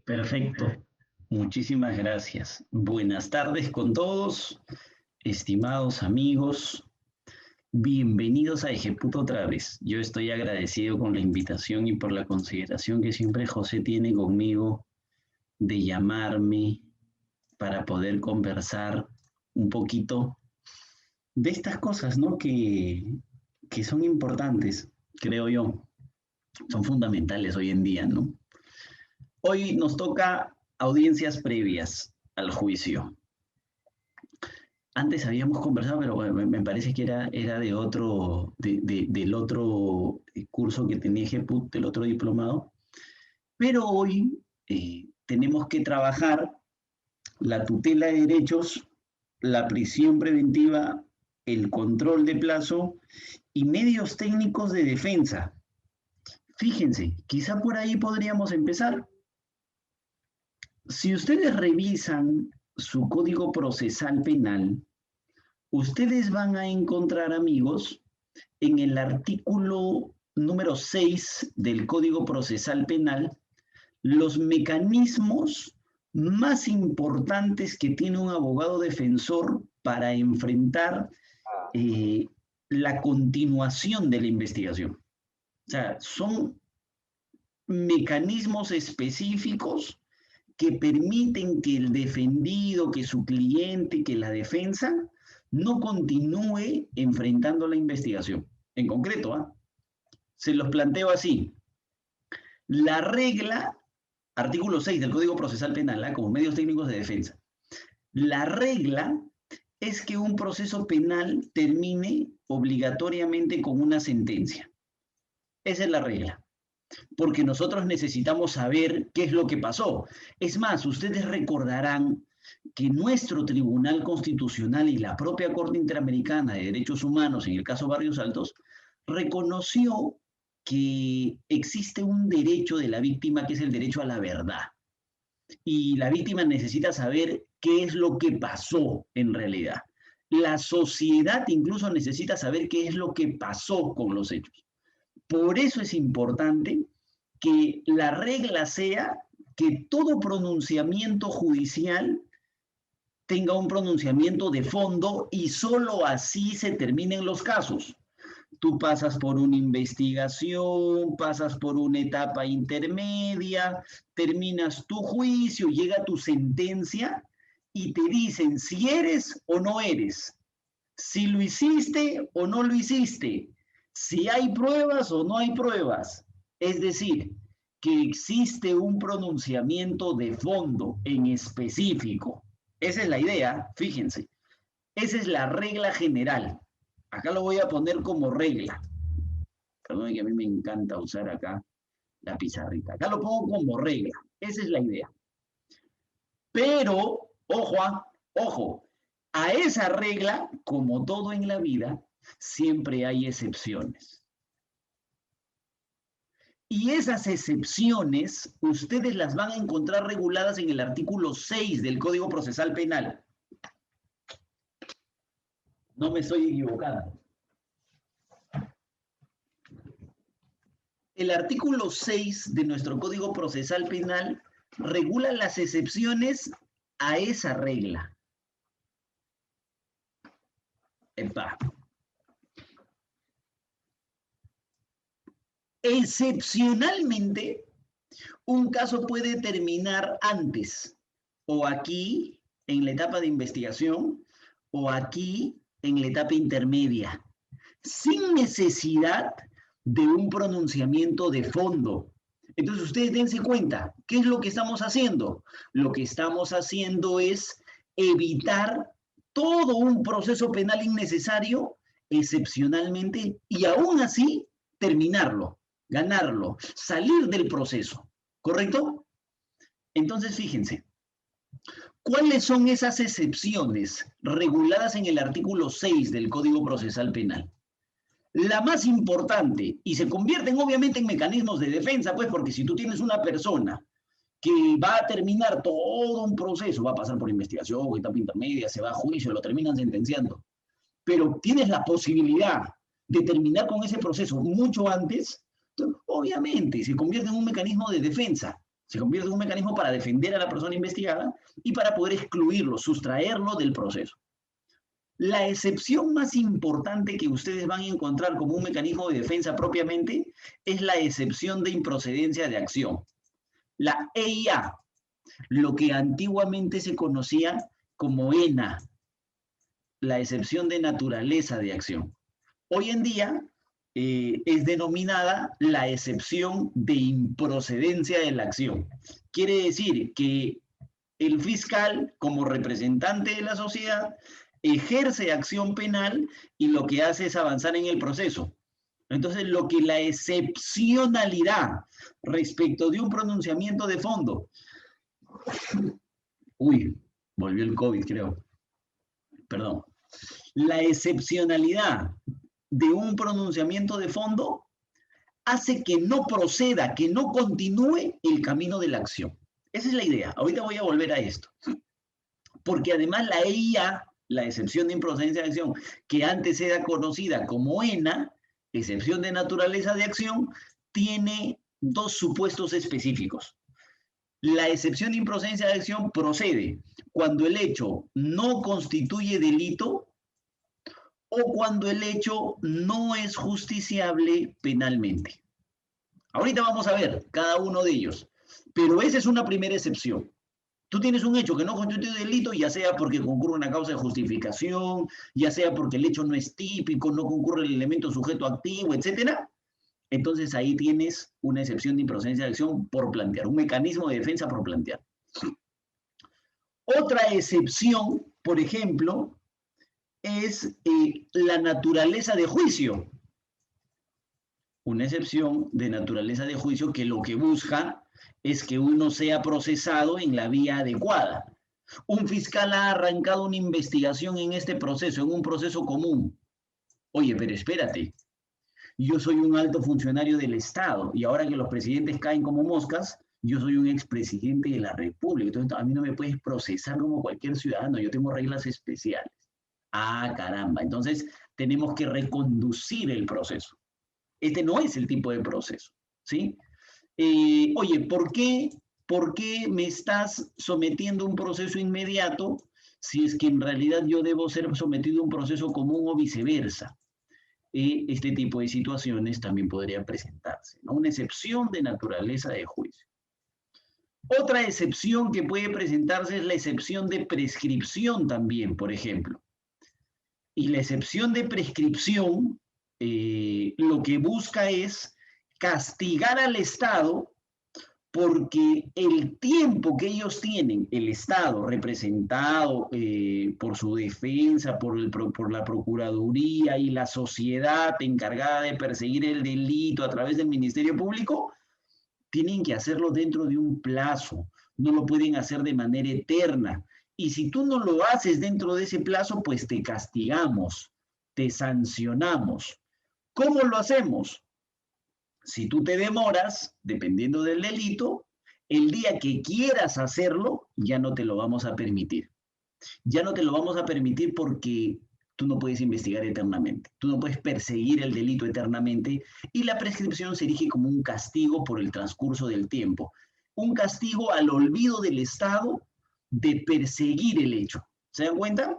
Perfecto. Muchísimas gracias. Buenas tardes con todos, estimados amigos. Bienvenidos a Ejecuto otra vez. Yo estoy agradecido con la invitación y por la consideración que siempre José tiene conmigo de llamarme para poder conversar un poquito de estas cosas, ¿no? Que son importantes, creo yo, son fundamentales hoy en día, ¿no? Hoy nos toca audiencias previas al juicio. Antes habíamos conversado, pero bueno, me parece que era de otro, del otro curso que tenía GEPUT, del otro diplomado. Pero hoy tenemos que trabajar la tutela de derechos, la prisión preventiva, el control de plazo y medios técnicos de defensa. Fíjense, quizá por ahí podríamos empezar. Si ustedes revisan su código procesal penal, ustedes van a encontrar, amigos, en el artículo número 6 del Código Procesal Penal, los mecanismos más importantes que tiene un abogado defensor para enfrentar eh, la continuación de la investigación. O sea, son mecanismos específicos que permiten que el defendido, que su cliente, que la defensa no continúe enfrentando la investigación. En concreto, se los planteo así. La regla, artículo 6 del Código Procesal Penal, como medios técnicos de defensa. La regla es que un proceso penal termine obligatoriamente con una sentencia. Esa es la regla. Porque nosotros necesitamos saber qué es lo que pasó. Es más, ustedes recordarán que nuestro Tribunal Constitucional y la propia Corte Interamericana de Derechos Humanos, en el caso Barrios Altos, reconoció que existe un derecho de la víctima que es el derecho a la verdad. Y la víctima necesita saber qué es lo que pasó en realidad. La sociedad incluso necesita saber qué es lo que pasó con los hechos. Por eso es importante que la regla sea que todo pronunciamiento judicial tenga un pronunciamiento de fondo y solo así se terminen los casos. Tú pasas por una investigación, pasas por una etapa intermedia, terminas tu juicio, llega tu sentencia y te dicen si eres o no eres, si lo hiciste o no lo hiciste, si hay pruebas o no hay pruebas. Es decir, que existe un pronunciamiento de fondo en específico. Esa es la idea, fíjense. Esa es la regla general. Acá lo voy a poner como regla. Perdón que a mí me encanta usar acá la pizarrita. Acá lo pongo como regla. Esa es la idea. Pero, ojo, ojo, a esa regla, como todo en la vida, siempre hay excepciones. Y esas excepciones ustedes las van a encontrar reguladas en el artículo 6 del Código Procesal Penal. No me estoy equivocando. El artículo 6 de nuestro Código Procesal Penal regula las excepciones a esa regla. Epa. Excepcionalmente, un caso puede terminar antes, o aquí en la etapa de investigación, o aquí en la etapa intermedia, sin necesidad de un pronunciamiento de fondo. Entonces ustedes dense cuenta, ¿qué es lo que estamos haciendo? Lo que estamos haciendo es evitar todo un proceso penal innecesario, excepcionalmente, y aún así terminarlo, ganarlo, salir del proceso, ¿correcto? Entonces fíjense, ¿cuáles son esas excepciones reguladas en el artículo 6 del Código Procesal Penal? La más importante, y se convierten obviamente en mecanismos de defensa, pues porque si tú tienes una persona que va a terminar todo un proceso, va a pasar por investigación, etapa intermedia, se va a juicio, lo terminan sentenciando, pero tienes la posibilidad de terminar con ese proceso mucho antes, obviamente se convierte en un mecanismo de defensa, Se convierte en un mecanismo para defender a la persona investigada y para poder excluirlo, sustraerlo del proceso. La excepción más importante que ustedes van a encontrar como un mecanismo de defensa propiamente es la excepción de improcedencia de acción. La EIA, lo que antiguamente se conocía como ENA, la excepción de naturaleza de acción. Hoy en día es denominada la excepción de improcedencia de la acción. Quiere decir que el fiscal, como representante de la sociedad, ejerce acción penal y lo que hace es avanzar en el proceso. Entonces, lo que la excepcionalidad respecto de un pronunciamiento de fondo. Uy, volvió el COVID, creo. Perdón. La excepcionalidad de un pronunciamiento de fondo hace que no proceda, que no continúe el camino de la acción. Esa es la idea. Ahorita voy a volver a esto. Porque además la EIA, la excepción de improcedencia de acción, que antes era conocida como ENA, excepción de naturaleza de acción, tiene dos supuestos específicos. La excepción de improcedencia de acción procede cuando el hecho no constituye delito o cuando el hecho no es justiciable penalmente. Ahorita vamos a ver cada uno de ellos, pero esa es una primera excepción. Tú tienes un hecho que no constituye delito, ya sea porque concurre una causa de justificación, ya sea porque el hecho no es típico, no concurre el elemento sujeto activo, etcétera. Entonces ahí tienes una excepción de improcedencia de acción por plantear, un mecanismo de defensa por plantear. Otra excepción, por ejemplo, es la naturaleza de juicio. Una excepción de naturaleza de juicio que lo que busca es que uno sea procesado en la vía adecuada. Un fiscal ha arrancado una investigación en este proceso, en un proceso común. Oye, pero espérate, yo soy un alto funcionario del Estado y ahora que los presidentes caen como moscas, yo soy un expresidente de la República. Entonces, a mí no me puedes procesar como cualquier ciudadano, yo tengo reglas especiales. Ah, caramba, entonces tenemos que reconducir el proceso. Este no es el tipo de proceso, ¿sí? Oye, ¿por qué me estás sometiendo a un proceso inmediato si es que en realidad yo debo ser sometido a un proceso común o viceversa? Este tipo de situaciones también podrían presentarse, ¿no? Una excepción de naturaleza de juicio. Otra excepción que puede presentarse es la excepción de prescripción también, por ejemplo. Y la excepción de prescripción lo que busca es castigar al Estado porque el tiempo que ellos tienen, el Estado representado por su defensa, por la Procuraduría y la sociedad encargada de perseguir el delito a través del Ministerio Público, tienen que hacerlo dentro de un plazo, no lo pueden hacer de manera eterna. Y si tú no lo haces dentro de ese plazo, pues te castigamos, te sancionamos. ¿Cómo lo hacemos? Si tú te demoras, dependiendo del delito, el día que quieras hacerlo, ya no te lo vamos a permitir. Ya no te lo vamos a permitir porque tú no puedes investigar eternamente, tú no puedes perseguir el delito eternamente y la prescripción se erige como un castigo por el transcurso del tiempo, un castigo al olvido del Estado de perseguir el hecho. ¿Se dan cuenta?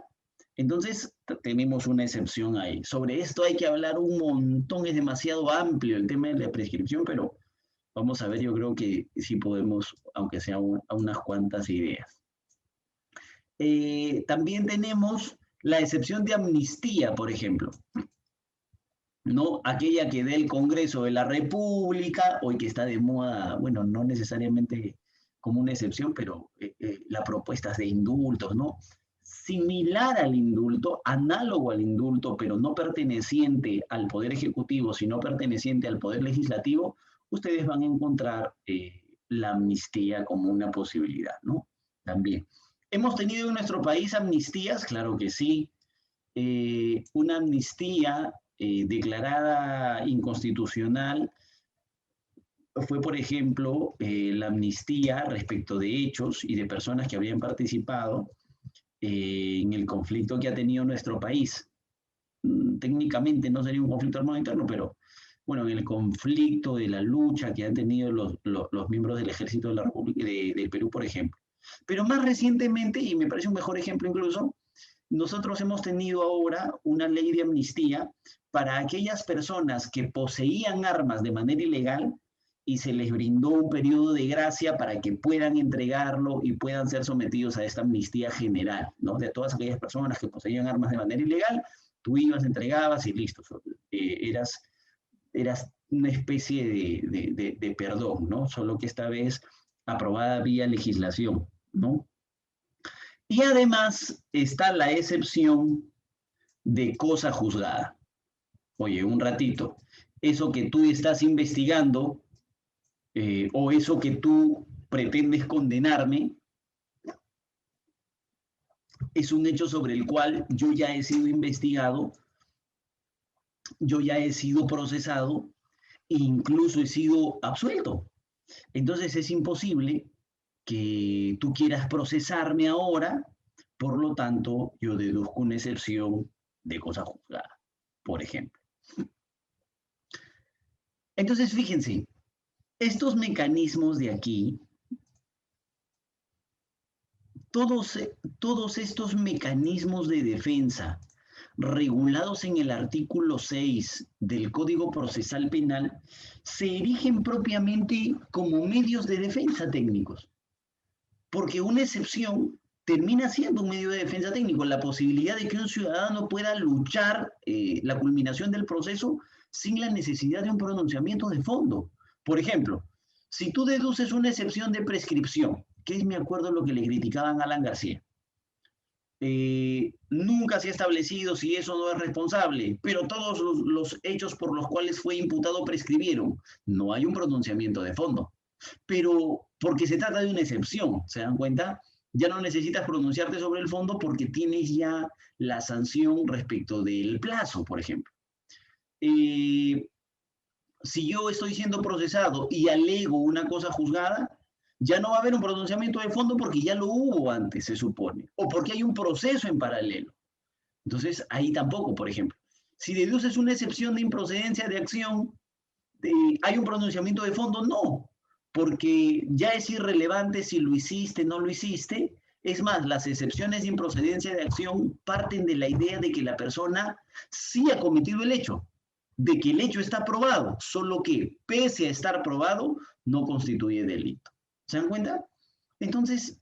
Entonces tenemos una excepción ahí. Sobre esto hay que hablar un montón, es demasiado amplio el tema de la prescripción, pero vamos a ver, yo creo que sí podemos, aunque sea unas cuantas ideas. También tenemos la excepción de amnistía, por ejemplo, ¿no? Aquella que dé el Congreso de la República, hoy que está de moda, bueno, no necesariamente como una excepción, pero las propuestas de indultos, ¿no? Similar al indulto, análogo al indulto, pero no perteneciente al Poder Ejecutivo, sino perteneciente al Poder Legislativo, ustedes van a encontrar la amnistía como una posibilidad, ¿no? También. ¿Hemos tenido en nuestro país amnistías? Claro que sí. Una amnistía declarada inconstitucional fue, por ejemplo, la amnistía respecto de hechos y de personas que habían participado en el conflicto que ha tenido nuestro país. Técnicamente no sería un conflicto armado interno, pero bueno, en el conflicto, de la lucha que han tenido los miembros del ejército de la República del Perú, por ejemplo. Pero más recientemente, y me parece un mejor ejemplo incluso, nosotros hemos tenido ahora una ley de amnistía para aquellas personas que poseían armas de manera ilegal y se les brindó un periodo de gracia para que puedan entregarlo y puedan ser sometidos a esta amnistía general, ¿no? De todas aquellas personas que poseían armas de manera ilegal, tú ibas, entregabas y listo, eras una especie de perdón, ¿no? Solo que esta vez aprobada vía legislación, ¿no? Y además está la excepción de cosa juzgada. Oye, un ratito, eso que tú estás investigando o eso que tú pretendes condenarme es un hecho sobre el cual yo ya he sido investigado, yo ya he sido procesado e incluso he sido absuelto. Entonces es imposible que tú quieras procesarme ahora, por lo tanto yo deduzco una excepción de cosa juzgada, por ejemplo. Entonces fíjense, estos mecanismos de aquí, todos estos mecanismos de defensa regulados en el artículo 6 del Código Procesal Penal se erigen propiamente como medios de defensa técnicos, porque una excepción termina siendo un medio de defensa técnico, la posibilidad de que un ciudadano pueda luchar la culminación del proceso sin la necesidad de un pronunciamiento de fondo. Por ejemplo, si tú deduces una excepción de prescripción, que es, me acuerdo, lo que le criticaban a Alan García, nunca se ha establecido si eso no es responsable, pero todos los hechos por los cuales fue imputado prescribieron. No hay un pronunciamiento de fondo, pero porque se trata de una excepción, ¿se dan cuenta? Ya no necesitas pronunciarte sobre el fondo porque tienes ya la sanción respecto del plazo, por ejemplo. Si yo estoy siendo procesado y alego una cosa juzgada, ya no va a haber un pronunciamiento de fondo porque ya lo hubo antes, se supone, o porque hay un proceso en paralelo. Entonces, ahí tampoco, por ejemplo. Si deduces una excepción de improcedencia de acción, ¿hay un pronunciamiento de fondo? No, porque ya es irrelevante si lo hiciste, no lo hiciste. Es más, las excepciones de improcedencia de acción parten de la idea de que la persona sí ha cometido el hecho, de que el hecho está probado, solo que pese a estar probado, no constituye delito. ¿Se dan cuenta? Entonces,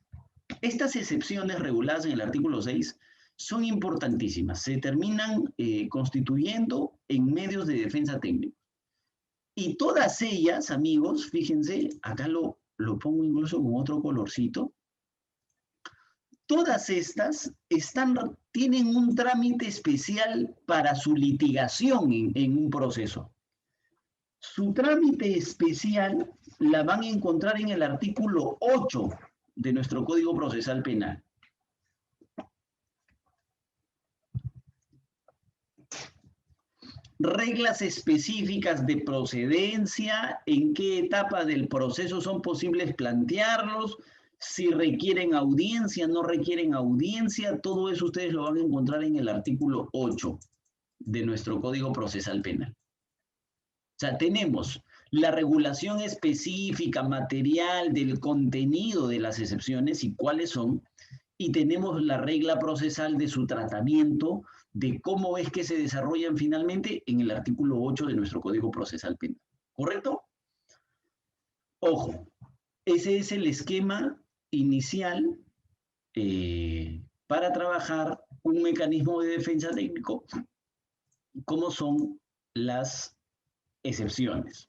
estas excepciones reguladas en el artículo 6 son importantísimas. Se terminan constituyendo en medios de defensa técnica. Y todas ellas, amigos, fíjense, acá lo pongo incluso con otro colorcito, todas estas tienen un trámite especial para su litigación en un proceso. Su trámite especial la van a encontrar en el artículo 8 de nuestro Código Procesal Penal. Reglas específicas de procedencia, en qué etapa del proceso son posibles plantearlos, si requieren audiencia, no requieren audiencia, todo eso ustedes lo van a encontrar en el artículo 8 de nuestro Código Procesal Penal. O sea, tenemos la regulación específica, material del contenido de las excepciones y cuáles son, y tenemos la regla procesal de su tratamiento, de cómo es que se desarrollan finalmente en el artículo 8 de nuestro Código Procesal Penal. ¿Correcto? Ojo, ese es el esquema inicial para trabajar un mecanismo de defensa técnico, como son las excepciones.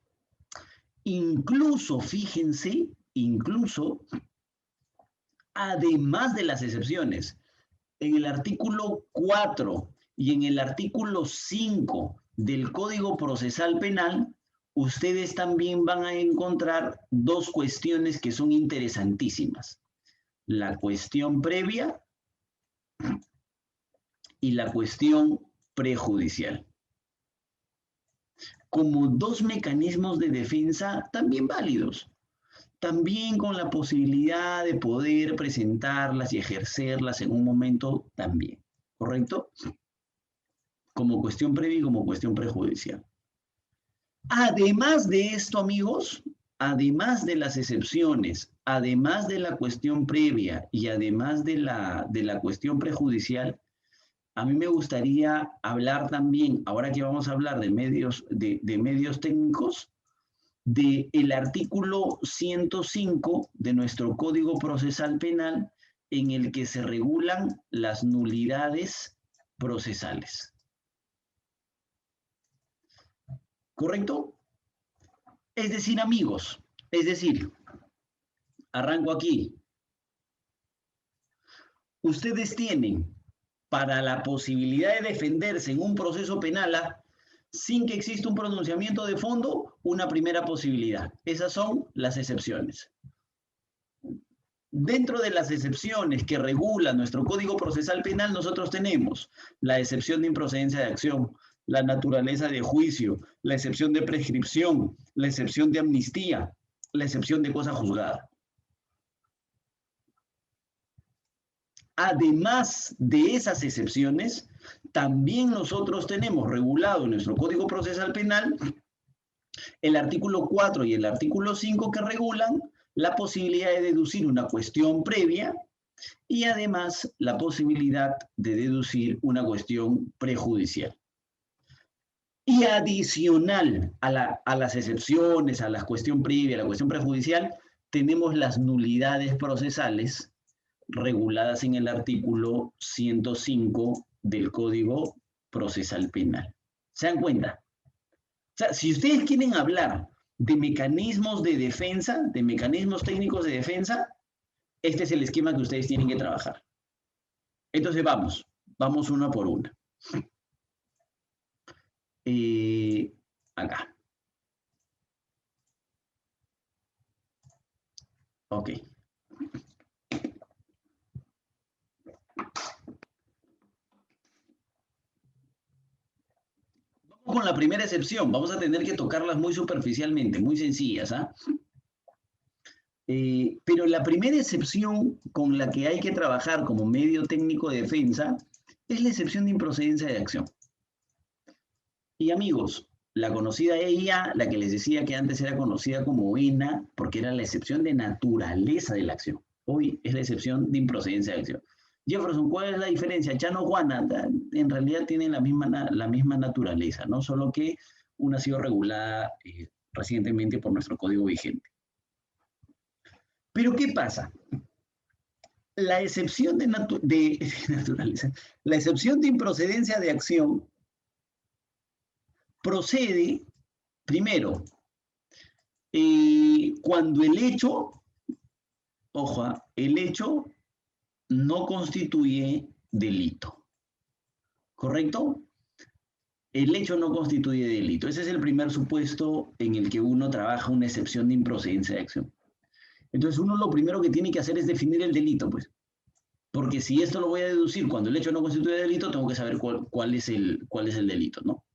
Incluso, fíjense, además de las excepciones, en el artículo 4 y en el artículo 5 del Código Procesal Penal, ustedes también van a encontrar dos cuestiones que son interesantísimas. La cuestión previa y la cuestión prejudicial, como dos mecanismos de defensa también válidos, también con la posibilidad de poder presentarlas y ejercerlas en un momento también, ¿correcto? Como cuestión previa y como cuestión prejudicial. Además de esto, amigos, además de las excepciones, además de la cuestión previa y además de la cuestión prejudicial, a mí me gustaría hablar también, ahora que vamos a hablar de medios técnicos, del artículo 105 de nuestro Código Procesal Penal, en el que se regulan las nulidades procesales. ¿Correcto? Es decir, amigos, arranco aquí. Ustedes tienen para la posibilidad de defenderse en un proceso penal sin que exista un pronunciamiento de fondo, una primera posibilidad. Esas son las excepciones. Dentro de las excepciones que regula nuestro Código Procesal Penal, nosotros tenemos la excepción de improcedencia de acción, la naturaleza de juicio, la excepción de prescripción, la excepción de amnistía, la excepción de cosa juzgada. Además de esas excepciones, también nosotros tenemos regulado en nuestro Código Procesal Penal el artículo 4 y el artículo 5 que regulan la posibilidad de deducir una cuestión previa y además la posibilidad de deducir una cuestión prejudicial. Y adicional a las excepciones, a la cuestión previa, a la cuestión prejudicial, tenemos las nulidades procesales reguladas en el artículo 105 del Código Procesal Penal. ¿Se dan cuenta? O sea, si ustedes quieren hablar de mecanismos de defensa, de mecanismos técnicos de defensa, este es el esquema que ustedes tienen que trabajar. Entonces vamos una por una. Acá. Ok. Vamos con la primera excepción. Vamos a tener que tocarlas muy superficialmente, muy sencillas, ¿ah? Pero la primera excepción con la que hay que trabajar como medio técnico de defensa es la excepción de improcedencia de acción. Y amigos, la conocida EIA, la que les decía que antes era conocida como ENA, porque era la excepción de naturaleza de la acción. Hoy es la excepción de improcedencia de acción. Jefferson, ¿cuál es la diferencia? Chano, Juana, en realidad tienen la misma naturaleza, ¿no? Solo que una ha sido regulada recientemente por nuestro código vigente. Pero ¿qué pasa? La excepción de naturaleza, la excepción de improcedencia de acción procede, primero, cuando el hecho, ojo, el hecho no constituye delito. ¿Correcto? El hecho no constituye delito. Ese es el primer supuesto en el que uno trabaja una excepción de improcedencia de acción. Entonces uno lo primero que tiene que hacer es definir el delito, pues. Porque si esto lo voy a deducir cuando el hecho no constituye delito, tengo que saber cuál es el delito, ¿no?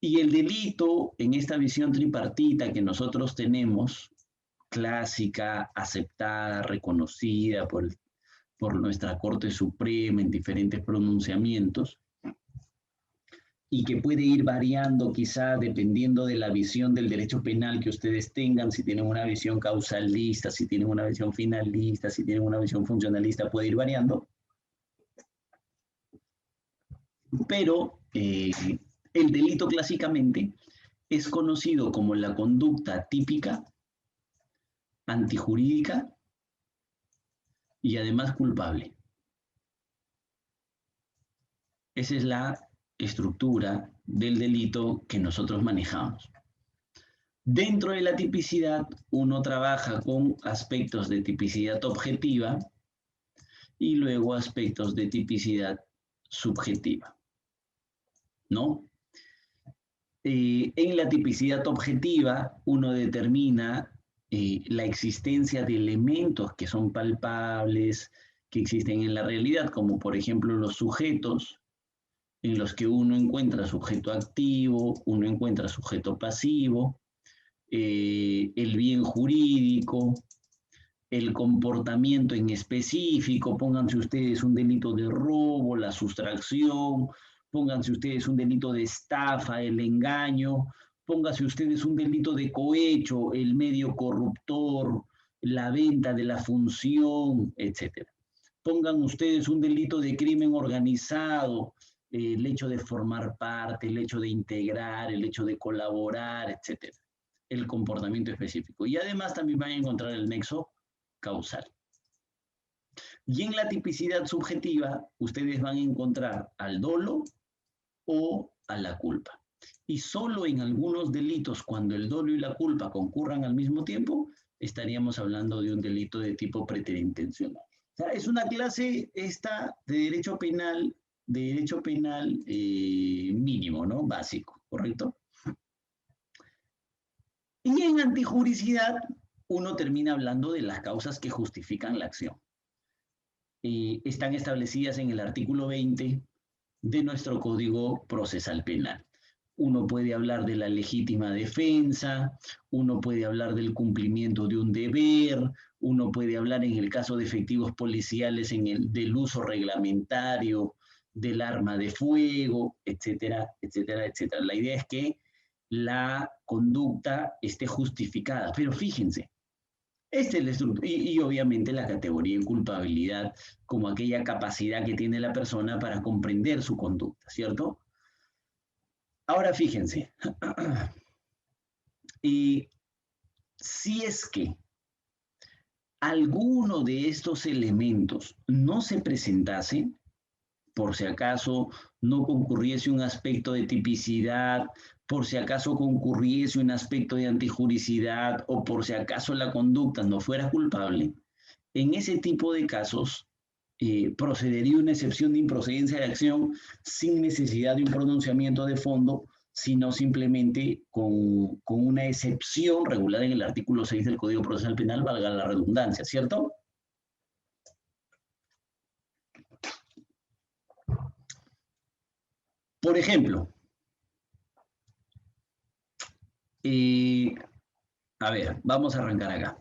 Y el delito, en esta visión tripartita que nosotros tenemos, clásica, aceptada, reconocida por nuestra Corte Suprema en diferentes pronunciamientos, y que puede ir variando quizá dependiendo de la visión del derecho penal que ustedes tengan, si tienen una visión causalista, si tienen una visión finalista, si tienen una visión funcionalista, puede ir variando. Pero el delito clásicamente es conocido como la conducta típica, antijurídica y además culpable. Esa es la estructura del delito que nosotros manejamos. Dentro de la tipicidad, uno trabaja con aspectos de tipicidad objetiva y luego aspectos de tipicidad subjetiva, ¿no? En la tipicidad objetiva, uno determina la existencia de elementos que son palpables, que existen en la realidad, como por ejemplo los sujetos, en los que uno encuentra sujeto activo, uno encuentra sujeto pasivo, el bien jurídico, el comportamiento en específico, pónganse ustedes un delito de robo, la sustracción, pónganse ustedes un delito de estafa, el engaño, Póngase ustedes un delito de cohecho, el medio corruptor, la venta de la función, etc. Pongan ustedes un delito de crimen organizado, el hecho de formar parte, el hecho de integrar, el hecho de colaborar, etc. El comportamiento específico. Y además también van a encontrar el nexo causal. Y en la tipicidad subjetiva, ustedes van a encontrar al dolo o a la culpa. Y solo en algunos delitos, cuando el dolo y la culpa concurran al mismo tiempo, estaríamos hablando de un delito de tipo preterintencional. O sea, es una clase esta de derecho penal mínimo, ¿no? Básico, ¿correcto? Y en antijuricidad, uno termina hablando de las causas que justifican la acción. Están establecidas en el artículo 20 de nuestro Código Procesal Penal. Uno puede hablar de la legítima defensa, uno puede hablar del cumplimiento de un deber, uno puede hablar en el caso de efectivos policiales del uso reglamentario del arma de fuego, etcétera, etcétera, etcétera. La idea es que la conducta esté justificada, pero fíjense, esta es la estructura, y obviamente la categoría de culpabilidad como aquella capacidad que tiene la persona para comprender su conducta, ¿cierto? Ahora fíjense, y si es que alguno de estos elementos no se presentase, por si acaso no concurriese un aspecto de tipicidad, por si acaso concurriese un aspecto de antijuricidad o por si acaso la conducta no fuera culpable, en ese tipo de casos procedería una excepción de improcedencia de acción sin necesidad de un pronunciamiento de fondo, sino simplemente con una excepción regulada en el artículo 6 del Código Procesal Penal, valga la redundancia, ¿cierto? Por ejemplo, a ver, vamos a arrancar acá.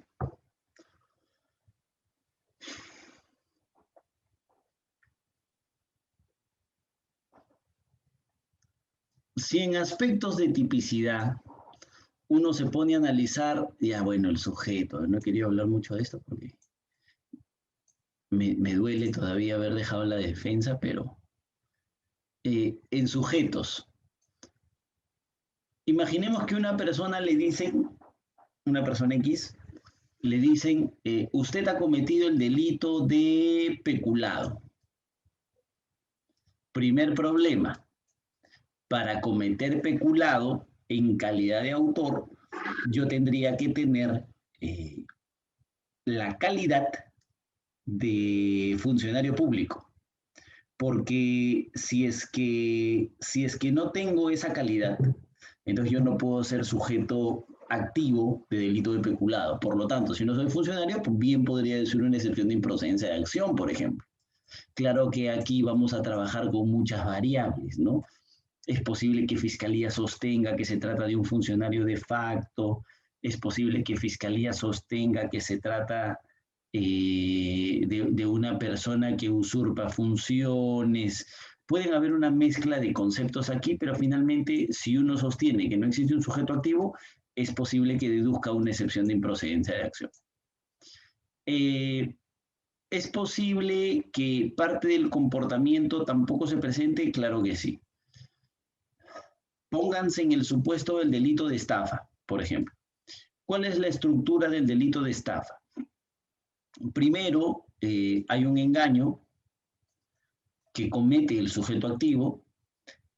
Si en aspectos de tipicidad uno se pone a analizar, ya bueno, el sujeto, no he querido hablar mucho de esto porque me duele todavía haber dejado la defensa, pero en sujetos, imaginemos que una persona le dicen, una persona X, le dicen, usted ha cometido el delito de peculado. Primer problema, para cometer peculado en calidad de autor, yo tendría que tener la calidad de funcionario público. Porque si es que no tengo esa calidad, entonces yo no puedo ser sujeto activo de delito de peculado. Por lo tanto, si no soy funcionario, pues bien podría decir una excepción de improcedencia de acción, por ejemplo. Claro que aquí vamos a trabajar con muchas variables, ¿no? Es posible que Fiscalía sostenga que se trata de un funcionario de facto, es posible que Fiscalía sostenga que se trata de una persona que usurpa funciones. Pueden haber una mezcla de conceptos aquí, pero finalmente, si uno sostiene que no existe un sujeto activo, es posible que deduzca una excepción de improcedencia de acción. ¿Es posible que parte del comportamiento tampoco se presente? Claro que sí. Pónganse en el supuesto del delito de estafa, por ejemplo. ¿Cuál es la estructura del delito de estafa? Primero, hay un engaño que comete el sujeto activo.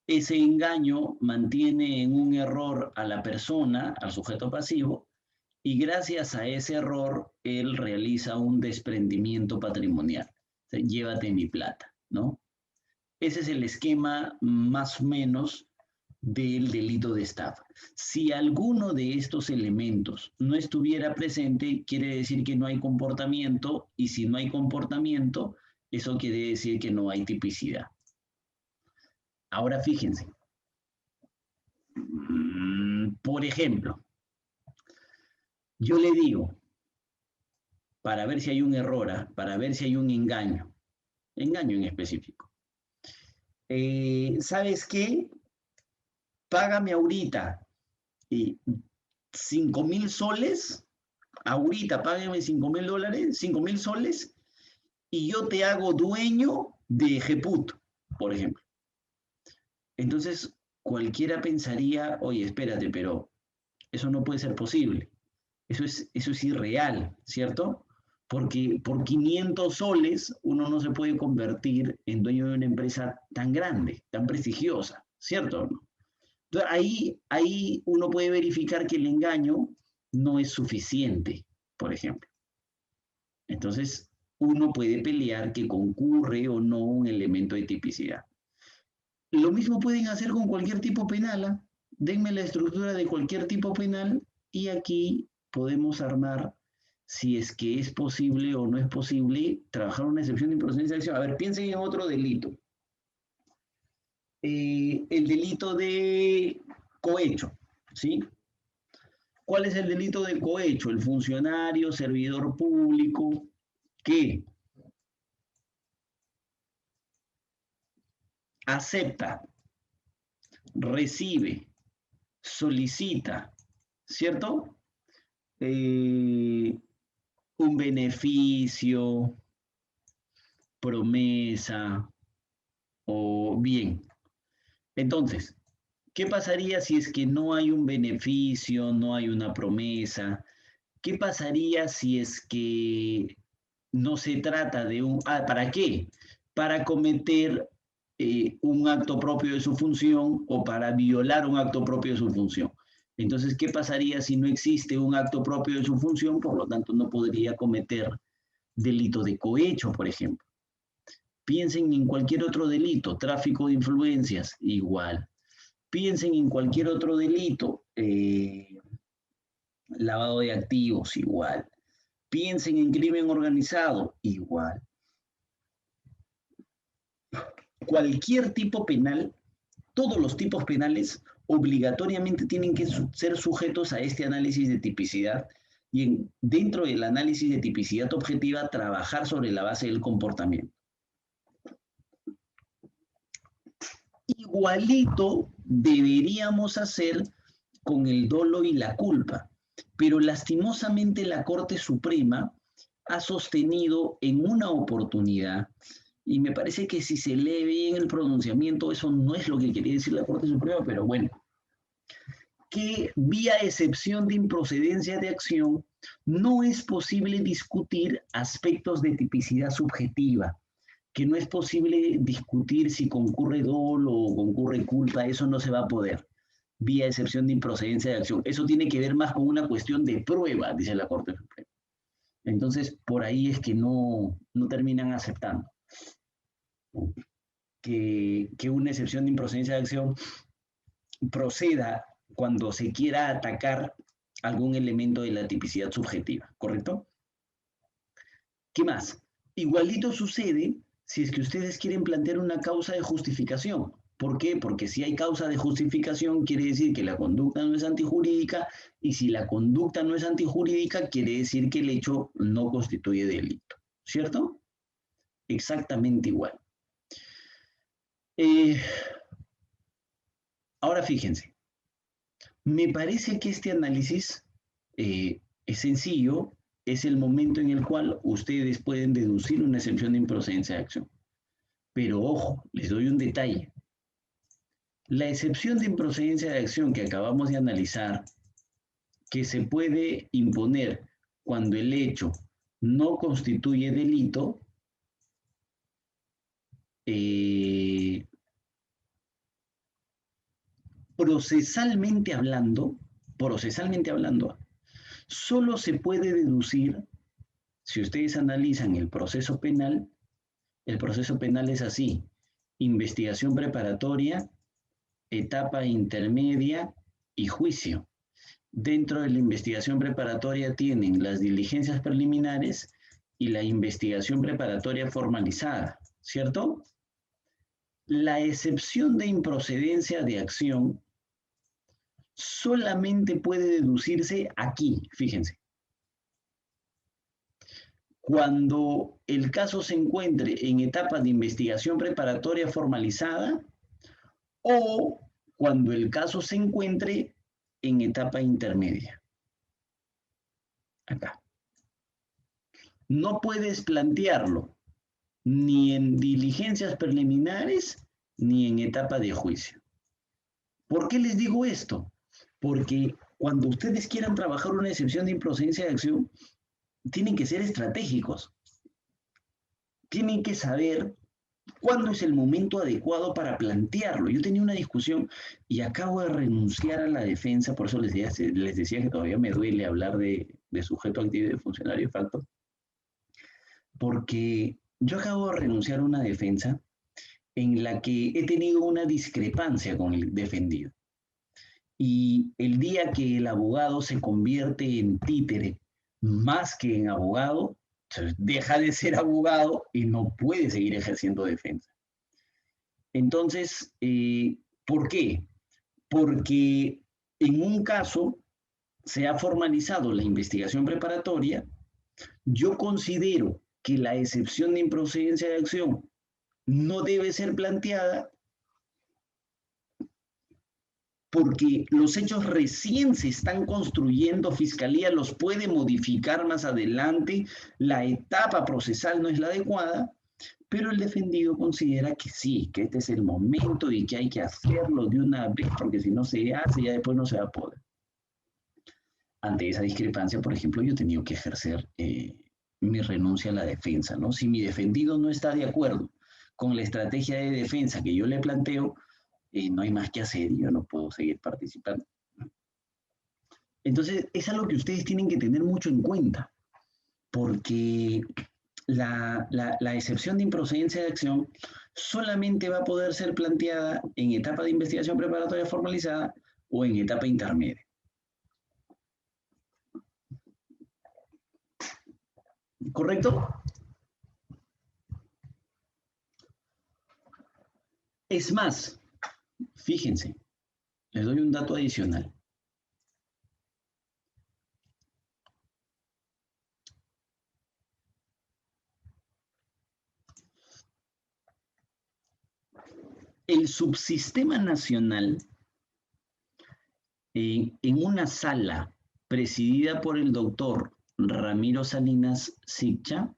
Ese engaño mantiene en un error a la persona, al sujeto pasivo, y gracias a ese error, él realiza un desprendimiento patrimonial. O sea, llévate mi plata, ¿no? Ese es el esquema más o menos del delito de estafa. Si alguno de estos elementos no estuviera presente, quiere decir que no hay comportamiento, y si no hay comportamiento, eso quiere decir que no hay tipicidad. Ahora fíjense, por ejemplo, yo le digo, para ver si hay un error, para ver si hay un engaño en específico. ¿Sabes qué? Págame ahorita 5.000 soles, ahorita págame $5.000, 5.000 soles, y yo te hago dueño de GPUT, por ejemplo. Entonces, cualquiera pensaría, oye, espérate, pero eso no puede ser posible. Eso es irreal, ¿cierto? Porque por 500 soles uno no se puede convertir en dueño de una empresa tan grande, tan prestigiosa, ¿cierto? Entonces, ahí uno puede verificar que el engaño no es suficiente, por ejemplo. Entonces, uno puede pelear que concurre o no un elemento de tipicidad. Lo mismo pueden hacer con cualquier tipo penal. ¿Ah? Denme la estructura de cualquier tipo penal y aquí podemos armar si es que es posible o no es posible trabajar una excepción de improcedencia de acción. A ver, piensen en otro delito. El delito de cohecho, ¿sí? ¿Cuál es el delito de cohecho? El funcionario, servidor público, que acepta, recibe, solicita, ¿cierto? Un beneficio, promesa o bien. Entonces, ¿qué pasaría si es que no hay un beneficio, no hay una promesa? ¿Qué pasaría si es que no se trata de un... Ah, ¿para qué? Para cometer un acto propio de su función o para violar un acto propio de su función. Entonces, ¿qué pasaría si no existe un acto propio de su función? Por lo tanto, no podría cometer delito de cohecho, por ejemplo. Piensen en cualquier otro delito, tráfico de influencias, igual. Piensen en cualquier otro delito, lavado de activos, igual. Piensen en crimen organizado, igual. Cualquier tipo penal, todos los tipos penales obligatoriamente tienen que ser sujetos a este análisis de tipicidad y dentro del análisis de tipicidad objetiva trabajar sobre la base del comportamiento. Igualito deberíamos hacer con el dolo y la culpa, pero lastimosamente la Corte Suprema ha sostenido en una oportunidad, y me parece que si se lee bien el pronunciamiento, eso no es lo que quería decir la Corte Suprema, pero bueno, que vía excepción de improcedencia de acción no es posible discutir aspectos de tipicidad subjetiva, que no es posible discutir si concurre dolo o concurre culpa, eso no se va a poder, vía excepción de improcedencia de acción. Eso tiene que ver más con una cuestión de prueba, dice la Corte Suprema. Entonces, por ahí es que no terminan aceptando que una excepción de improcedencia de acción proceda cuando se quiera atacar algún elemento de la tipicidad subjetiva, ¿correcto? ¿Qué más? Igualito sucede si es que ustedes quieren plantear una causa de justificación. ¿Por qué? Porque si hay causa de justificación quiere decir que la conducta no es antijurídica y si la conducta no es antijurídica quiere decir que el hecho no constituye delito. ¿Cierto? Exactamente igual. Ahora fíjense, me parece que este análisis es sencillo, es el momento en el cual ustedes pueden deducir una excepción de improcedencia de acción. Pero ojo, les doy un detalle. La excepción de improcedencia de acción que acabamos de analizar, que se puede imponer cuando el hecho no constituye delito, procesalmente hablando, solo se puede deducir, si ustedes analizan el proceso penal es así: investigación preparatoria, etapa intermedia y juicio. Dentro de la investigación preparatoria tienen las diligencias preliminares y la investigación preparatoria formalizada, ¿cierto? La excepción de improcedencia de acción solamente puede deducirse aquí, fíjense. Cuando el caso se encuentre en etapa de investigación preparatoria formalizada o cuando el caso se encuentre en etapa intermedia. Acá. No puedes plantearlo ni en diligencias preliminares ni en etapa de juicio. ¿Por qué les digo esto? Porque cuando ustedes quieran trabajar una excepción de improcedencia de acción, tienen que ser estratégicos. Tienen que saber cuándo es el momento adecuado para plantearlo. Yo tenía una discusión y acabo de renunciar a la defensa, por eso les decía que todavía me duele hablar de sujeto activo y de funcionario de facto, porque yo acabo de renunciar a una defensa en la que he tenido una discrepancia con el defendido. Y el día que el abogado se convierte en títere más que en abogado, deja de ser abogado y no puede seguir ejerciendo defensa. Entonces, ¿por qué? Porque en un caso se ha formalizado la investigación preparatoria, yo considero que la excepción de improcedencia de acción no debe ser planteada porque los hechos recién se están construyendo, Fiscalía los puede modificar más adelante, la etapa procesal no es la adecuada, pero el defendido considera que sí, que este es el momento y que hay que hacerlo de una vez, porque si no se hace, ya después no se va a poder. Ante esa discrepancia, por ejemplo, yo he tenido que ejercer mi renuncia a la defensa, ¿no? Si mi defendido no está de acuerdo con la estrategia de defensa que yo le planteo, no hay más que hacer y yo no puedo seguir participando. Entonces, es algo que ustedes tienen que tener mucho en cuenta, porque la excepción de improcedencia de acción solamente va a poder ser planteada en etapa de investigación preparatoria formalizada o en etapa intermedia. ¿Correcto? Es más, fíjense, les doy un dato adicional. El subsistema nacional, en una sala presidida por el doctor Ramiro Salinas Siccha,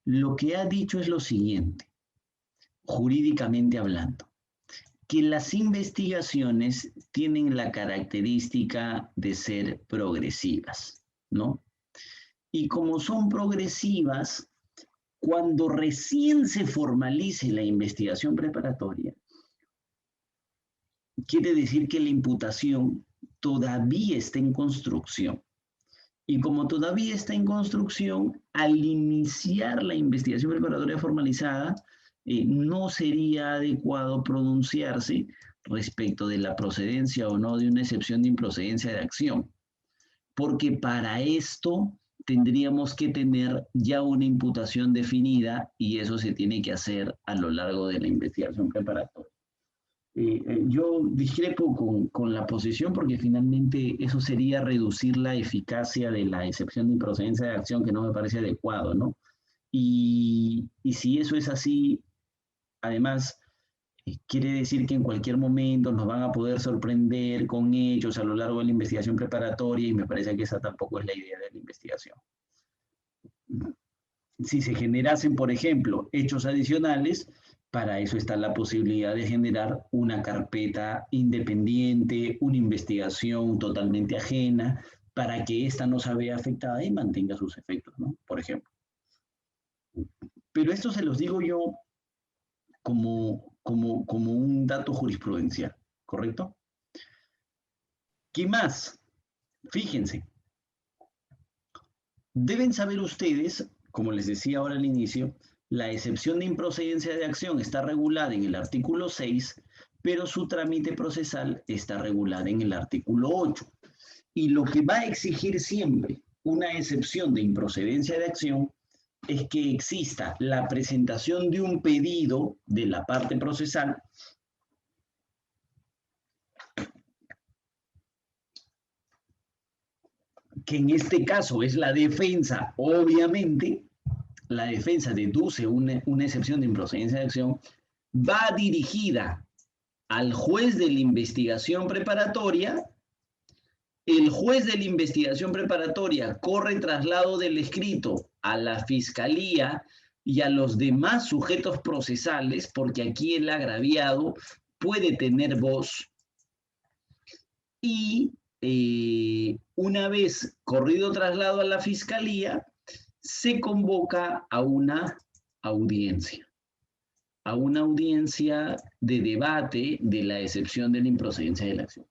lo que ha dicho es lo siguiente, jurídicamente hablando, que las investigaciones tienen la característica de ser progresivas, ¿no? Y como son progresivas, cuando recién se formalice la investigación preparatoria, quiere decir que la imputación todavía está en construcción. Y como todavía está en construcción, al iniciar la investigación preparatoria formalizada, no sería adecuado pronunciarse respecto de la procedencia o no de una excepción de improcedencia de acción, porque para esto tendríamos que tener ya una imputación definida y eso se tiene que hacer a lo largo de la investigación preparatoria. Yo discrepo con la posición porque finalmente eso sería reducir la eficacia de la excepción de improcedencia de acción, que no me parece adecuado, ¿no? Y si eso es así, además, quiere decir que en cualquier momento nos van a poder sorprender con hechos a lo largo de la investigación preparatoria y me parece que esa tampoco es la idea de la investigación. Si se generasen, por ejemplo, hechos adicionales, para eso está la posibilidad de generar una carpeta independiente, una investigación totalmente ajena, para que ésta no se vea afectada y mantenga sus efectos, ¿no? Por ejemplo. Pero esto se los digo yo como un dato jurisprudencial, ¿correcto? ¿Qué más? Fíjense. Deben saber ustedes, como les decía ahora al inicio, la excepción de improcedencia de acción está regulada en el artículo 6, pero su trámite procesal está regulada en el artículo 8. Y lo que va a exigir siempre una excepción de improcedencia de acción es que exista la presentación de un pedido de la parte procesal que en este caso es la defensa, obviamente, la defensa deduce una excepción de improcedencia de acción, va dirigida al juez de la investigación preparatoria El juez de la investigación preparatoria corre traslado del escrito a la fiscalía y a los demás sujetos procesales, porque aquí el agraviado puede tener voz y una vez corrido traslado a la fiscalía, se convoca a una audiencia de debate de la excepción de la improcedencia de la acción.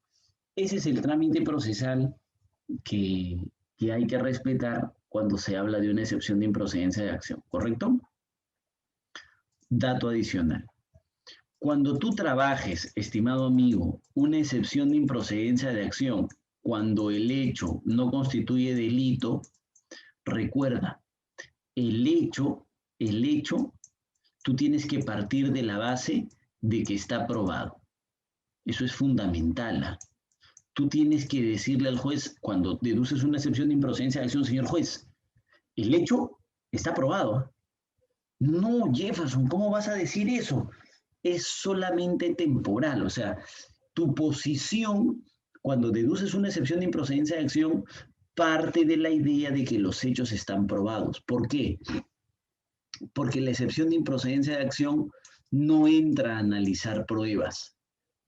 Ese es el trámite procesal que hay que respetar cuando se habla de una excepción de improcedencia de acción, ¿correcto? Dato adicional. Cuando tú trabajes, estimado amigo, una excepción de improcedencia de acción, cuando el hecho no constituye delito, recuerda, el hecho, tú tienes que partir de la base de que está probado. Eso es fundamental, ¿eh? Tú tienes que decirle al juez, cuando deduces una excepción de improcedencia de acción, señor juez, el hecho está probado. No, Jefferson, ¿cómo vas a decir eso? Es solamente temporal, o sea, tu posición, cuando deduces una excepción de improcedencia de acción, parte de la idea de que los hechos están probados. ¿Por qué? Porque la excepción de improcedencia de acción no entra a analizar pruebas,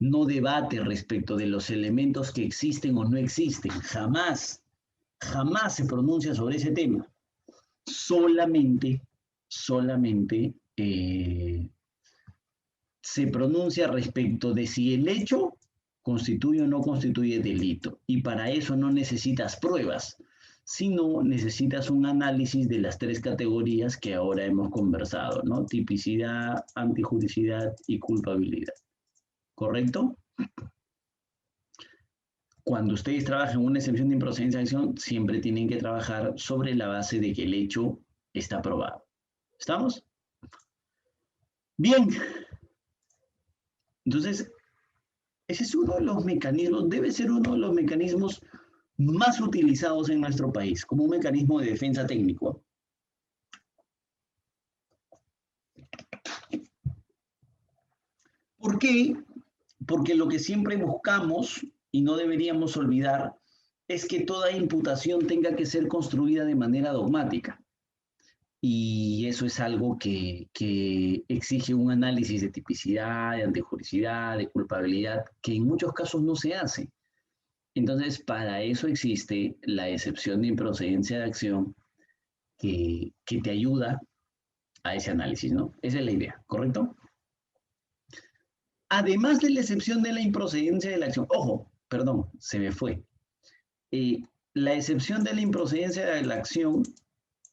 no debate respecto de los elementos que existen o no existen, jamás se pronuncia sobre ese tema. Solamente se pronuncia respecto de si el hecho constituye o no constituye delito. Y para eso no necesitas pruebas, sino necesitas un análisis de las tres categorías que ahora hemos conversado, ¿no? Tipicidad, antijuricidad y culpabilidad. ¿Correcto? Cuando ustedes trabajan en una excepción de improcedencia de acción, siempre tienen que trabajar sobre la base de que el hecho está probado. ¿Estamos? Bien. Entonces, ese es uno de los mecanismos, debe ser uno de los mecanismos más utilizados en nuestro país, como un mecanismo de defensa técnico. ¿Por qué? Porque lo que siempre buscamos, y no deberíamos olvidar, es que toda imputación tenga que ser construida de manera dogmática. Y eso es algo que exige un análisis de tipicidad, de antijuricidad, de culpabilidad, que en muchos casos no se hace. Entonces, para eso existe la excepción de improcedencia de acción que te ayuda a ese análisis, ¿no? Esa es la idea, ¿correcto? Además de la excepción de la improcedencia de la acción, ojo, perdón, se me fue. La excepción de la improcedencia de la acción,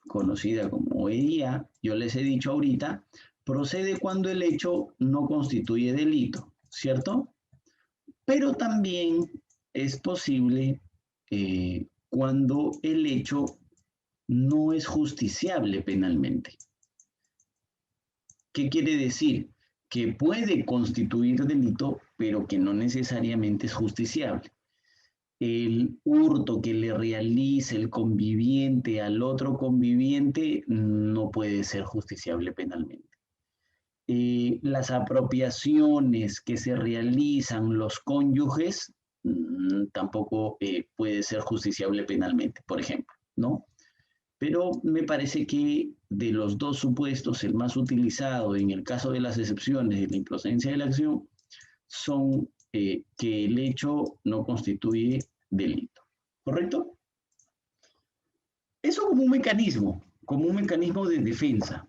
conocida como EIA, yo les he dicho ahorita, procede cuando el hecho no constituye delito, ¿cierto? Pero también es posible cuando el hecho no es justiciable penalmente. ¿Qué quiere decir? Que puede constituir delito, pero que no necesariamente es justiciable. El hurto que le realice el conviviente al otro conviviente no puede ser justiciable penalmente. Las apropiaciones que se realizan los cónyuges tampoco puede ser justiciable penalmente, por ejemplo, ¿no? Pero me parece que de los dos supuestos, el más utilizado en el caso de las excepciones de la improcedencia de la acción son que el hecho no constituye delito. ¿Correcto? Eso como un mecanismo de defensa.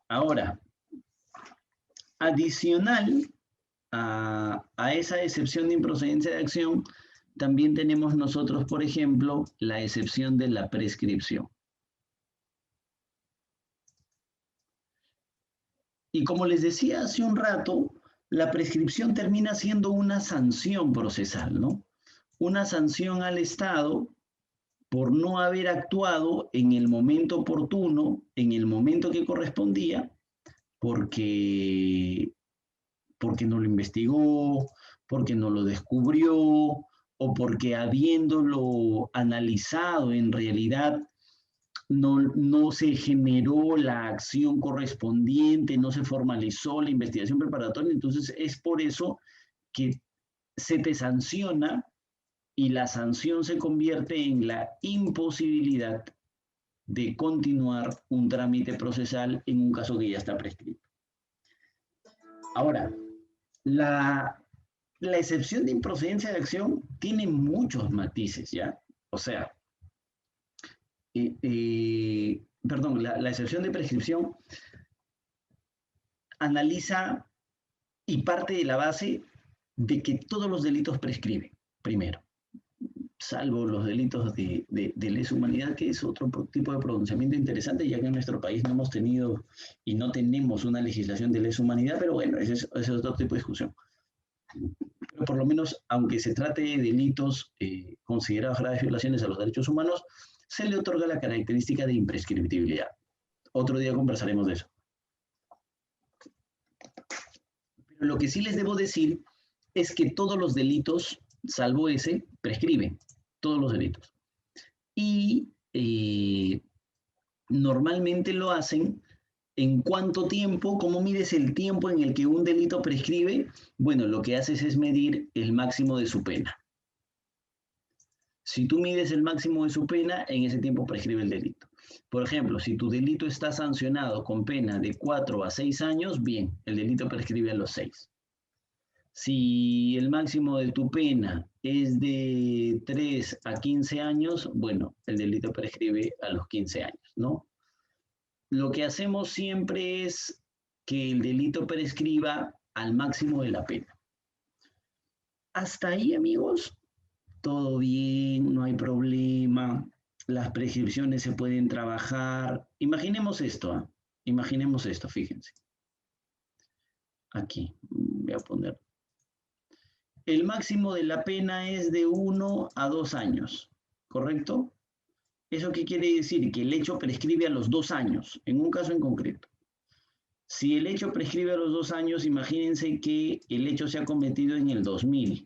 Ahora, adicional a esa excepción de improcedencia de acción, también tenemos nosotros, por ejemplo, la excepción de la prescripción. Y como les decía hace un rato, la prescripción termina siendo una sanción procesal, ¿no? Una sanción al Estado por no haber actuado en el momento oportuno, en el momento que correspondía, porque no lo investigó, porque no lo descubrió, o porque habiéndolo analizado en realidad no se generó la acción correspondiente, no se formalizó la investigación preparatoria. Entonces es por eso que se te sanciona y la sanción se convierte en la imposibilidad de continuar un trámite procesal en un caso que ya está prescrito. Ahora, la excepción de improcedencia de acción tiene muchos matices, ¿ya? O sea, perdón, la excepción de prescripción analiza y parte de la base de que todos los delitos prescriben, primero, salvo los delitos de lesa humanidad, que es otro tipo de pronunciamiento interesante, ya que en nuestro país no hemos tenido y no tenemos una legislación de lesa humanidad, pero bueno, ese es otro tipo de discusión. Pero por lo menos, aunque se trate de delitos considerados graves violaciones a los derechos humanos, se le otorga la característica de imprescriptibilidad. Otro día conversaremos de eso. Pero lo que sí les debo decir es que todos los delitos, salvo ese, prescriben. Todos los delitos. Y normalmente lo hacen en cuánto tiempo. ¿Cómo mides el tiempo en el que un delito prescribe? Bueno, lo que haces es medir el máximo de su pena. Si tú mides el máximo de su pena, en ese tiempo prescribe el delito. Por ejemplo, si tu delito está sancionado con pena de 4 a 6 años, bien, el delito prescribe a los 6. Si el máximo de tu pena es de 3 a 15 años, bueno, el delito prescribe a los 15 años, ¿no? Lo que hacemos siempre es que el delito prescriba al máximo de la pena. Hasta ahí, amigos, todo bien, no hay problema, las prescripciones se pueden trabajar. Imaginemos esto, ¿eh? Imaginemos esto, fíjense. Aquí, voy a poner. El máximo de la pena es de 1 a 2 años, ¿correcto? ¿Eso qué quiere decir? Que el hecho prescribe a los 2 años, en un caso en concreto. Si el hecho prescribe a los 2 años, imagínense que el hecho se ha cometido en el 2000.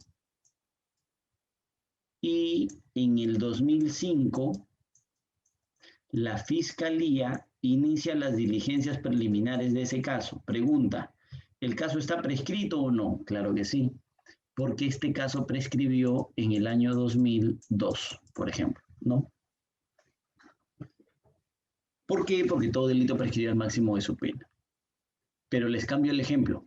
Y en el 2005, la Fiscalía inicia las diligencias preliminares de ese caso. Pregunta, ¿el caso está prescrito o no? Claro que sí, porque este caso prescribió en el año 2002, por ejemplo, ¿no? ¿Por qué? Porque todo delito prescribe al máximo de su pena. Pero les cambio el ejemplo.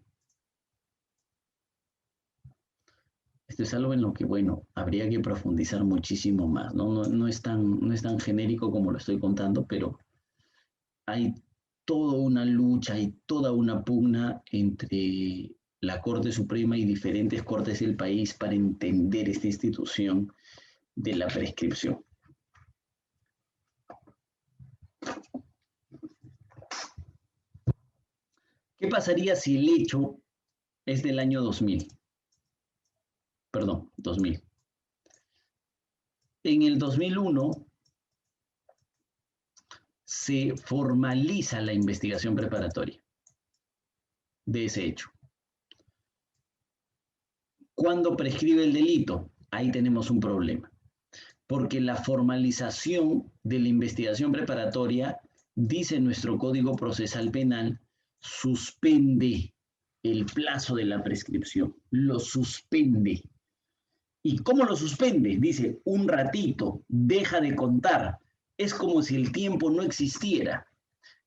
Esto es algo en lo que, bueno, habría que profundizar muchísimo más, ¿no? No es tan genérico como lo estoy contando, pero hay toda una lucha, hay toda una pugna entre la Corte Suprema y diferentes cortes del país para entender esta institución de la prescripción. ¿Qué pasaría si el hecho es del año 2000? Perdón, 2000. En el 2001 se formaliza la investigación preparatoria de ese hecho. ¿Cuándo prescribe el delito? Ahí tenemos un problema, porque la formalización de la investigación preparatoria, dice nuestro Código Procesal Penal, suspende el plazo de la prescripción, lo suspende. ¿Y cómo lo suspende? Dice, un ratito, deja de contar. Es como si el tiempo no existiera.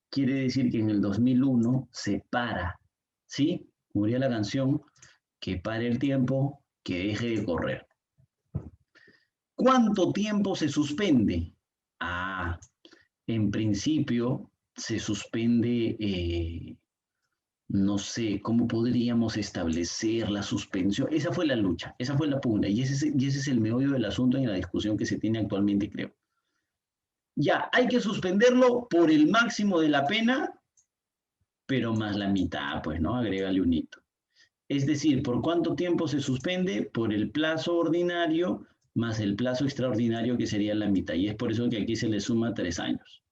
Quiere decir que en el 2001 se para, ¿sí? Murió la canción, que pare el tiempo, que deje de correr. ¿Cuánto tiempo se suspende? Ah, en principio se suspende, no sé, ¿cómo podríamos establecer la suspensión? Esa fue la lucha, esa fue la pugna, y ese es el meollo del asunto en la discusión que se tiene actualmente, creo. Ya, hay que suspenderlo por el máximo de la pena, pero más la mitad, pues, ¿no? Agrégale un hito. Es decir, ¿por cuánto tiempo se suspende? Por el plazo ordinario más el plazo extraordinario, que sería la mitad. Y es por eso que aquí se le suma 3 años.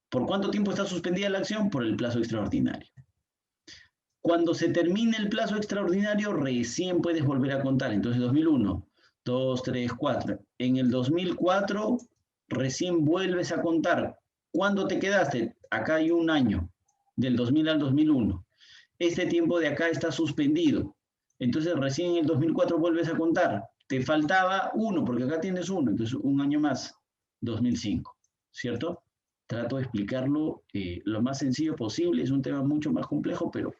¿Por cuánto tiempo está suspendida la acción? Por el plazo extraordinario. Cuando se termine el plazo extraordinario, recién puedes volver a contar. Entonces, 2001, 2, 3, 4. En el 2004, recién vuelves a contar. ¿Cuándo te quedaste? Acá hay un año, del 2000 al 2001. Este tiempo de acá está suspendido. Entonces, recién en el 2004 vuelves a contar. te faltaba 1, porque acá tienes 1, entonces un año más, 2005, ¿cierto? Trato de explicarlo lo más sencillo posible, es un tema mucho más complejo, pero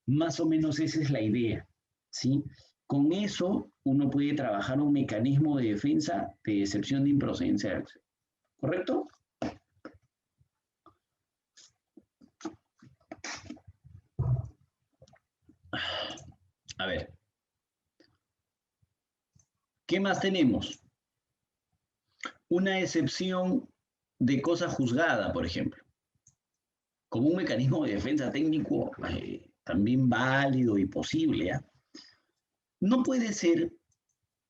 más o menos esa es la idea, ¿sí? Con eso uno puede trabajar un mecanismo de defensa de excepción de improcedencia de acción, ¿correcto? A ver, ¿qué más tenemos? Una excepción de cosa juzgada, por ejemplo, como un mecanismo de defensa técnico también válido y posible. ¿Eh? No puede ser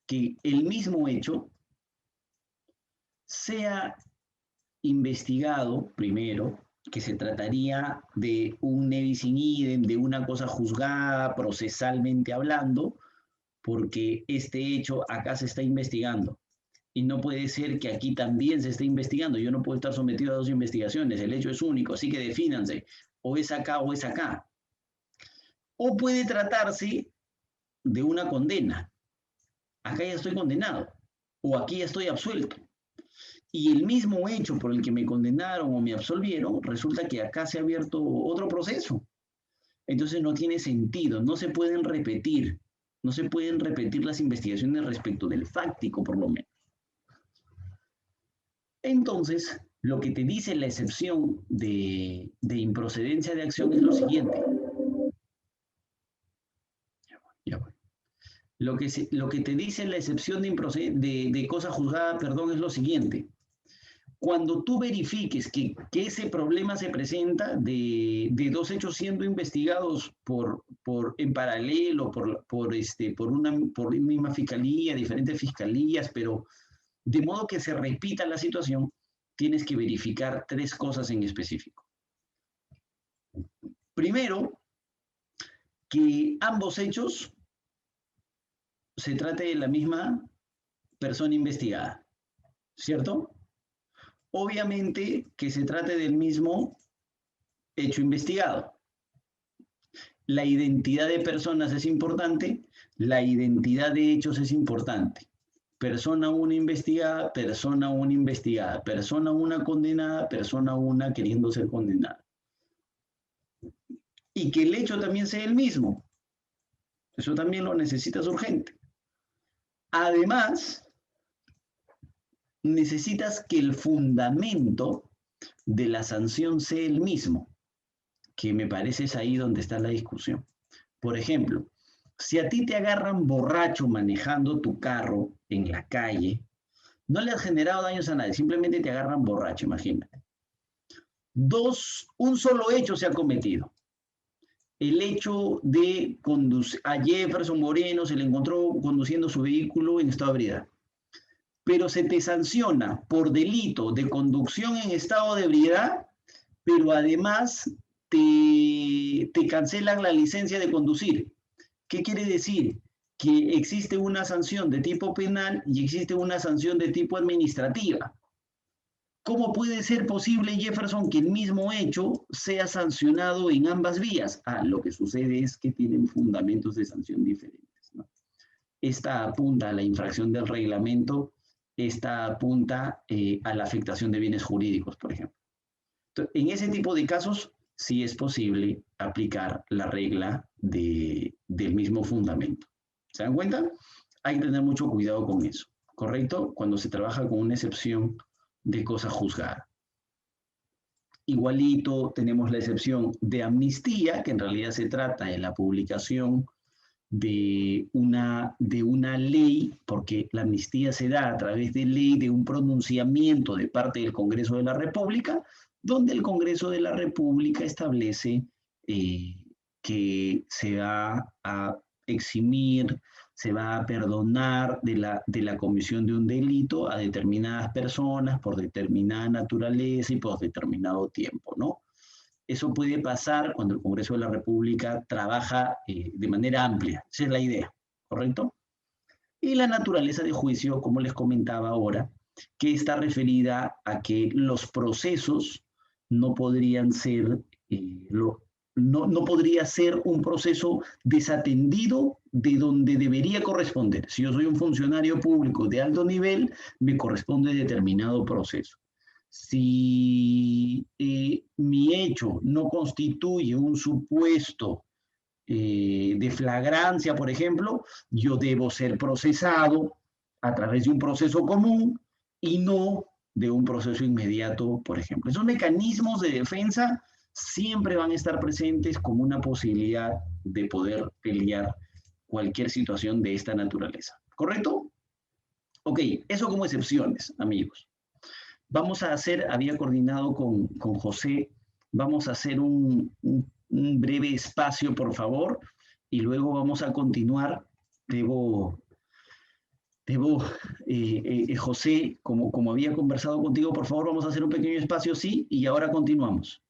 que el mismo hecho sea investigado primero, que se trataría de un nevis in idem, de una cosa juzgada procesalmente hablando, porque este hecho acá se está investigando. Y no puede ser que aquí también se esté investigando. Yo no puedo estar sometido a 2 investigaciones. El hecho es único, así que defínanse. O es acá o es acá. O puede tratarse de una condena. Acá ya estoy condenado. O aquí ya estoy absuelto. Y el mismo hecho por el que me condenaron o me absolvieron, resulta que acá se ha abierto otro proceso. Entonces no tiene sentido, no se pueden repetir, no se pueden repetir las investigaciones respecto del fáctico, por lo menos. Entonces, lo que te dice la excepción de improcedencia de acción es lo siguiente. Ya voy. Lo que te dice la excepción de cosa juzgada, perdón, es lo siguiente. Cuando tú verifiques que ese problema se presenta de 2 hechos siendo investigados en paralelo, por una misma fiscalía, diferentes fiscalías, pero de modo que se repita la situación, tienes que verificar 3 cosas en específico. Primero, que ambos hechos se trate de la misma persona investigada, ¿cierto? Obviamente que se trate del mismo hecho investigado. La identidad de personas es importante, la identidad de hechos es importante. Persona 1 investigada, persona 1 investigada, persona 1 condenada, persona 1 queriendo ser condenada. Y que el hecho también sea el mismo. Eso también lo necesitas urgente. Además, necesitas que el fundamento de la sanción sea el mismo, que me parece es ahí donde está la discusión. Por ejemplo, si a ti te agarran borracho manejando tu carro en la calle, no le has generado daños a nadie, simplemente te agarran borracho, imagínate. Un solo hecho se ha cometido. El hecho de conducir a Jefferson Moreno, se le encontró conduciendo su vehículo en estado de ebriedad. Pero se te sanciona por delito de conducción en estado de ebriedad, pero además te cancelan la licencia de conducir. ¿Qué quiere decir? Que existe una sanción de tipo penal y existe una sanción de tipo administrativa. ¿Cómo puede ser posible, Jefferson, que el mismo hecho sea sancionado en ambas vías? Lo que sucede es que tienen fundamentos de sanción diferentes, ¿no? Esta apunta a la infracción del reglamento, esta apunta a la afectación de bienes jurídicos, por ejemplo. Entonces, en ese tipo de casos, sí es posible aplicar la regla del mismo fundamento. ¿Se dan cuenta? Hay que tener mucho cuidado con eso, ¿correcto? Cuando se trabaja con una excepción de cosa juzgada. Igualito tenemos la excepción de amnistía, que en realidad se trata de la publicación de una ley, porque la amnistía se da a través de ley, de un pronunciamiento de parte del Congreso de la República, donde el Congreso de la República establece que se va a eximir, se va a perdonar de la comisión de un delito a determinadas personas por determinada naturaleza y por determinado tiempo, ¿no? Eso puede pasar cuando el Congreso de la República trabaja de manera amplia. Esa es la idea, ¿correcto? Y la naturaleza de juicio, como les comentaba ahora, que está referida a que los procesos no podrían ser no podría ser un proceso desatendido de donde debería corresponder. Si yo soy un funcionario público de alto nivel, me corresponde determinado proceso. Si mi hecho no constituye un supuesto de flagrancia, por ejemplo, yo debo ser procesado a través de un proceso común y no de un proceso inmediato, por ejemplo. Esos mecanismos de defensa siempre van a estar presentes como una posibilidad de poder pelear cualquier situación de esta naturaleza. ¿Correcto? Ok, eso como excepciones, amigos. Vamos a hacer, había coordinado con José, vamos a hacer un breve espacio, por favor, y luego vamos a continuar. José, como había conversado contigo, por favor, vamos a hacer un pequeño espacio, sí, y ahora continuamos.